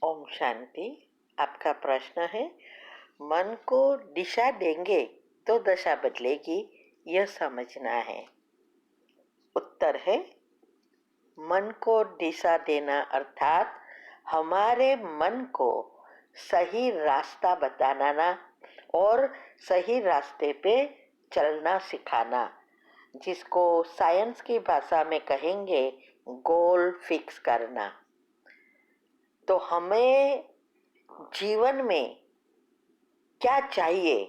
ओम शांति। आपका प्रश्न है, मन को दिशा देंगे तो दशा बदलेगी, यह समझना है। उत्तर है, मन को दिशा देना अर्थात हमारे मन को सही रास्ता बताना और सही रास्ते पे चलना सिखाना, जिसको साइंस की भाषा में कहेंगे गोल फिक्स करना। तो हमें जीवन में क्या चाहिए,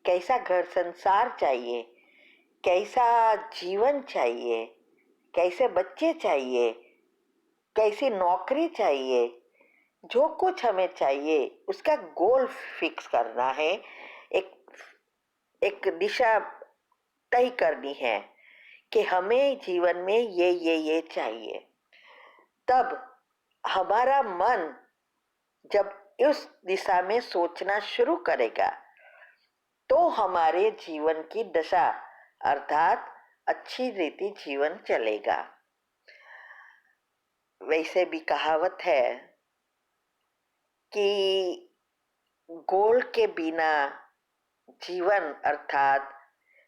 कैसा घर संसार चाहिए, कैसा जीवन चाहिए, कैसे बच्चे चाहिए, कैसी नौकरी चाहिए, जो कुछ हमें चाहिए उसका गोल फिक्स करना है। एक एक दिशा तय करनी है कि हमें जीवन में ये चाहिए। तब हमारा मन जब उस दिशा में सोचना शुरू करेगा तो हमारे जीवन की दशा अर्थात अच्छी रीति जीवन चलेगा। वैसे भी कहावत है कि गोल के बिना जीवन अर्थात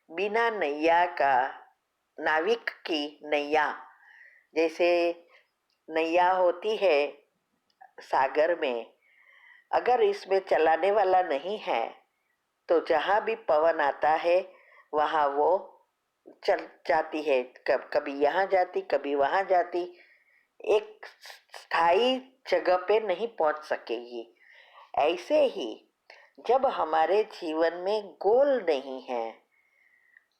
बिना नैया का नाविक की नैया, जैसे नैया होती है सागर में, अगर इसमें चलाने वाला नहीं है तो जहाँ भी पवन आता है वहाँ वो चल जाती है, कभी यहाँ जाती कभी वहाँ जाती, एक स्थायी जगह पे नहीं पहुंच सकेगी। ऐसे ही जब हमारे जीवन में गोल नहीं है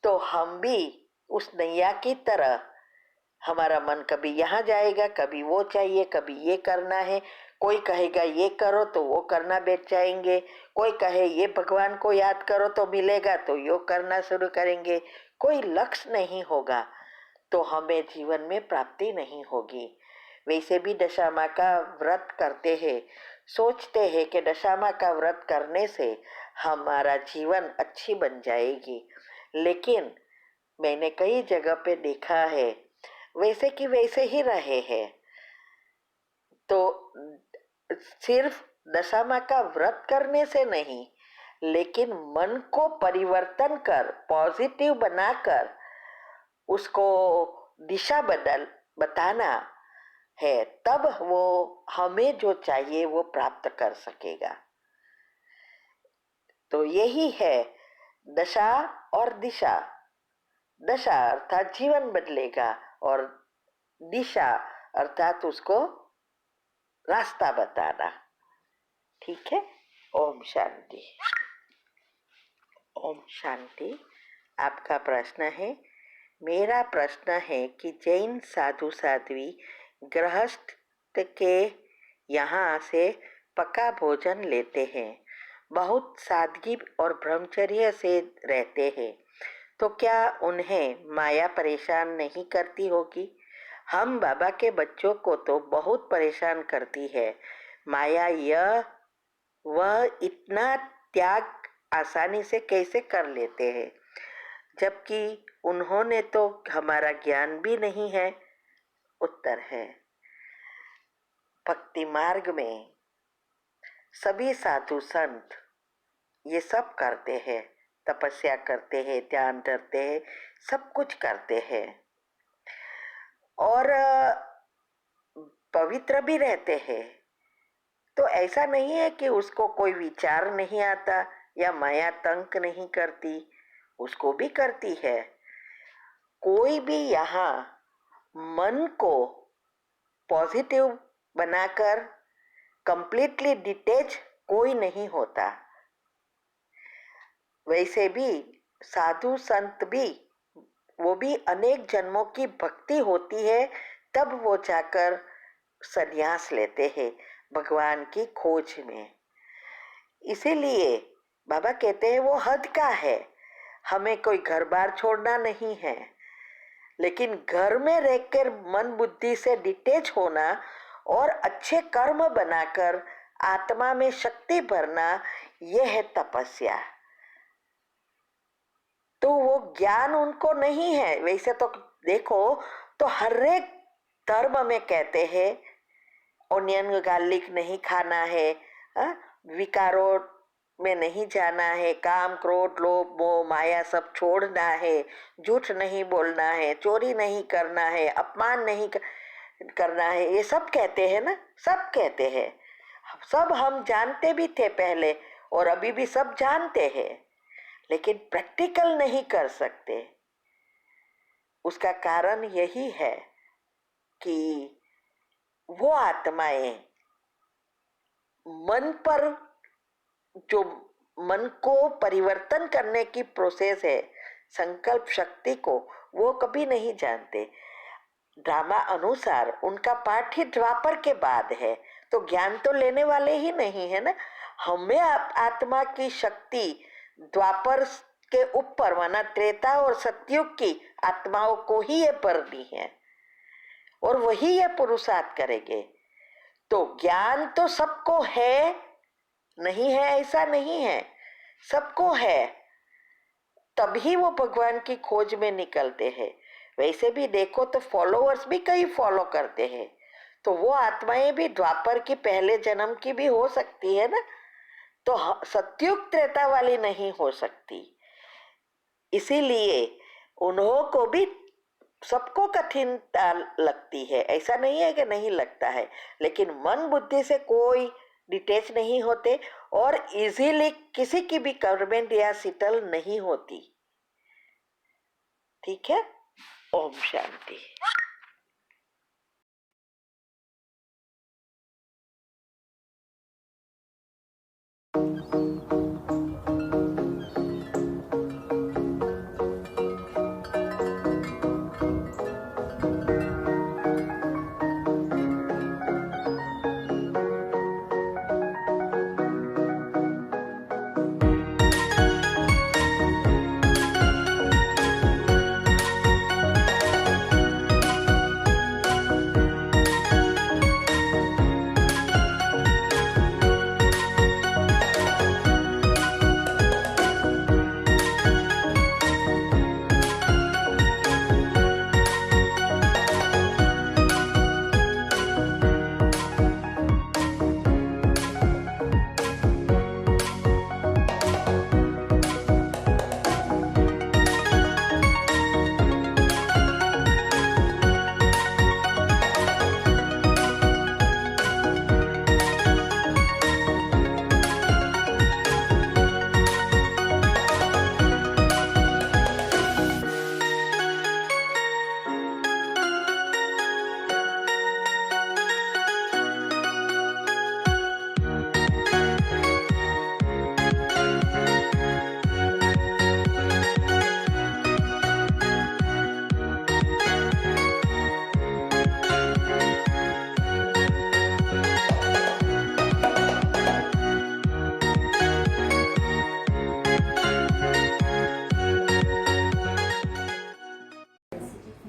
तो हम भी उस नैया की तरह, हमारा मन कभी यहाँ जाएगा, कभी वो चाहिए, कभी ये करना है। कोई कहेगा ये करो तो वो करना बैठ जाएंगे, कोई कहे ये भगवान को याद करो तो मिलेगा तो योग करना शुरू करेंगे। कोई लक्ष्य नहीं होगा तो हमें जीवन में प्राप्ति नहीं होगी। वैसे भी दशा माँ का व्रत करते हैं, सोचते हैं कि दशा माँ का व्रत करने से हमारा जीवन अच्छी बन जाएगी, लेकिन मैंने कई जगह पे देखा है वैसे कि वैसे ही रहे हैं। तो सिर्फ दशा माँ का व्रत करने से नहीं, लेकिन मन को परिवर्तन कर पॉजिटिव बनाकर उसको दिशा बताना है, तब वो हमें जो चाहिए वो प्राप्त कर सकेगा। तो यही है दशा और दिशा। दशा अर्थात जीवन बदलेगा और दिशा अर्थात उसको रास्ता बताना। ठीक है। ओम शांति। ओम शांति। आपका प्रश्न है, मेरा प्रश्न है कि जैन साधु साध्वी गृहस्थ के यहाँ से पका भोजन लेते हैं, बहुत सादगी और ब्रह्मचर्य से रहते हैं, तो क्या उन्हें माया परेशान नहीं करती होगी? हम बाबा के बच्चों को तो बहुत परेशान करती है माया, यह वह इतना त्याग आसानी से कैसे कर लेते हैं, जबकि उन्होंने तो हमारा ज्ञान भी नहीं है। उत्तर है, भक्ति मार्ग में सभी साधु संत ये सब करते हैं, तपस्या करते हैं, ध्यान करते हैं, सब कुछ करते हैं और पवित्र भी रहते हैं। तो ऐसा नहीं है कि उसको कोई विचार नहीं आता या माया तंग नहीं करती, उसको भी करती है। कोई भी यहाँ मन को पॉजिटिव बनाकर कंप्लीटली डिटेच कोई नहीं होता। वैसे भी साधु संत भी, वो भी अनेक जन्मों की भक्ति होती है, तब वो जाकर संन्यास लेते हैं भगवान की खोज में। इसीलिए बाबा कहते हैं वो हद का है, हमें कोई घर बार छोड़ना नहीं है, लेकिन घर में रहकर मन बुद्धि से डिटेच होना और अच्छे कर्म बनाकर आत्मा में शक्ति भरना, यह है तपस्या। तो वो ज्ञान उनको नहीं है। वैसे तो देखो तो हर एक धर्म में कहते हैं ऑनियन गार्लिक नहीं खाना है, विकारों में नहीं जाना है, काम क्रोध लोभ मोह माया सब छोड़ना है, झूठ नहीं बोलना है, चोरी नहीं करना है, अपमान नहीं करना है, ये सब कहते हैं ना, सब कहते हैं। सब हम जानते भी थे पहले और अभी भी सब जानते हैं, लेकिन प्रैक्टिकल नहीं कर सकते। उसका कारण यही है कि वो आत्माएं मन पर, जो मन को परिवर्तन करने की प्रोसेस है, संकल्प शक्ति को, वो कभी नहीं जानते। ड्रामा अनुसार उनका पाठ ही द्वापर के बाद है, तो ज्ञान तो लेने वाले ही नहीं है ना। हमें आत्मा की शक्ति द्वापर के ऊपर, माना त्रेता और सतयुग की आत्माओं को ही ये भरनी है और वही ये पुरुषार्थ करेंगे। तो ज्ञान तो सबको है, नहीं है ऐसा नहीं है, सबको है, तभी वो भगवान की खोज में निकलते हैं। वैसे भी देखो तो फॉलोअर्स भी कई फॉलो करते हैं, तो वो आत्माएं भी द्वापर की पहले जन्म की भी हो सकती है ना, तो सतयुग त्रेता वाली नहीं हो सकती। इसीलिए उन्हों को भी, सबको कठिनता लगती है, ऐसा नहीं है कि नहीं लगता है, लेकिन मन बुद्धि से कोई डिटेच नहीं होते और इजीली किसी की भी कमेंट या सिटल नहीं होती। ठीक है, Om Shanti.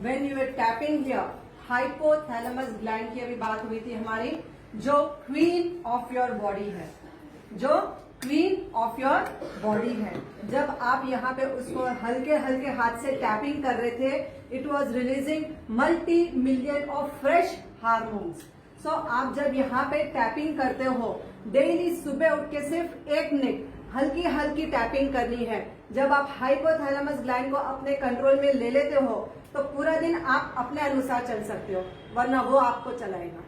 When you were tapping here, hypothalamus gland की अभी बात हुई थी हमारी, जो क्वीन ऑफ योर बॉडी है, जो क्वीन ऑफ योर बॉडी है। जब आप यहाँ पे उसको हल्के हल्के हाथ से टैपिंग कर रहे थे, it was releasing multi million of fresh hormones. So आप जब यहाँ पे टैपिंग करते हो, डेली सुबह उठ के सिर्फ 1 मिनट हल्की हल्की टैपिंग करनी है। जब आप हाइपोथैलेमस ग्लैंड को अपने कंट्रोल में ले लेते हो, तो पूरा दिन आप अपने अनुसार चल सकते हो, वरना वो आपको चलाएगा।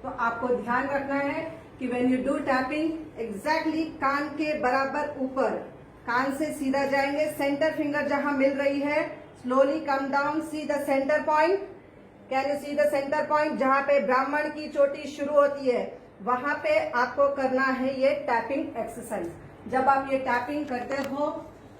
तो आपको ध्यान रखना है कि when you do tapping, exactly कान के बराबर ऊपर, कान से सीधा जाएंगे, सेंटर फिंगर जहां मिल रही है, slowly come down, see the centre point. Can you see the centre point? जहां पे ब्राह्मण की चोटी शुरू होती है, वहां पे आपको करना है ये टैपिंग एक्सरसाइज। जब आप ये टैपिंग करते हो,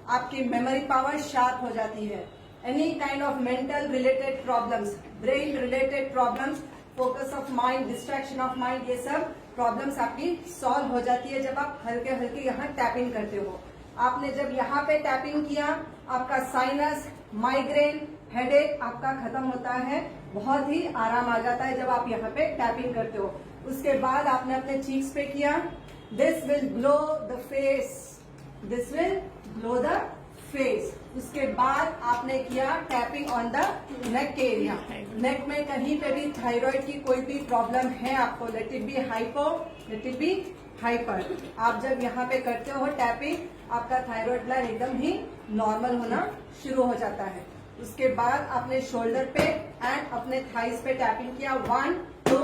आपकी मेमोरी पावर शार्प हो जाती है। Any kind of mental related problems, brain related problems, focus of mind, distraction of mind, ये सब प्रॉब्लम्स आपकी सॉल्व हो जाती है जब आप हल्के हल्के यहाँ टैपिंग करते हो। आपने जब यहाँ पे टैपिंग किया, आपका साइनस, माइग्रेन, हेडेक आपका खत्म होता है, बहुत ही आराम आ जाता है जब आप यहाँ पे टैपिंग करते हो। उसके बाद आपने अपने चीक्स पे किया, this will glow the face, this will glow the face. उसके बाद आपने किया tapping on the neck area. Neck में कहीं पे भी थायराइड की कोई भी प्रॉब्लम है आपको, let it be hypo, let it be hyper, आप जब यहाँ पे करते हो टैपिंग, आपका थायराइड ग्लैंड एकदम ही नॉर्मल होना शुरू हो जाता है। उसके बाद आपने शोल्डर पे एंड अपने थाइस पे टैपिंग किया। 1 2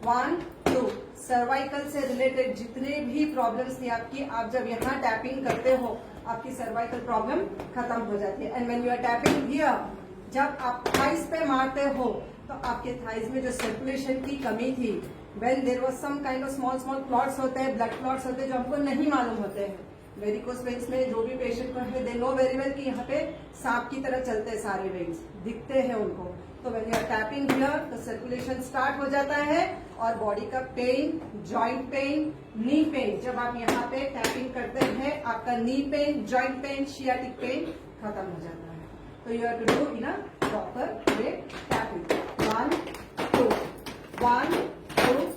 1 2। सर्वाइकल से रिलेटेड जितने भी प्रॉब्लम्स थी आपकी, आप जब यहाँ टैपिंग करते हो आपकी सर्वाइकल प्रॉब्लम खत्म हो जाती है। And when you are tapping here, जब आप थाइस पे मारते हो तो आपके थाइस में जो सर्कुलेशन की कमी थी, when there was some kind of small small clots होते हैं, ब्लड क्लॉट्स होते हैं जो हमको नहीं मालूम होते हैं। वेरिकोस वेन्स में जो भी पेशेंट को है, दे नो वेरी वेल कि यहाँ पे सांप की तरह चलते हैं सारे वेन्स, दिखते हैं उनको। तो when you are tapping here तो सर्कुलेशन स्टार्ट हो जाता है और बॉडी का pain, joint pain, knee pain, जब आप यहाँ पे टैपिंग करते हैं आपका knee pain, joint pain, sciatic pain खत्म हो जाता है। तो you have to do in a proper way tapping. 1 2 1 2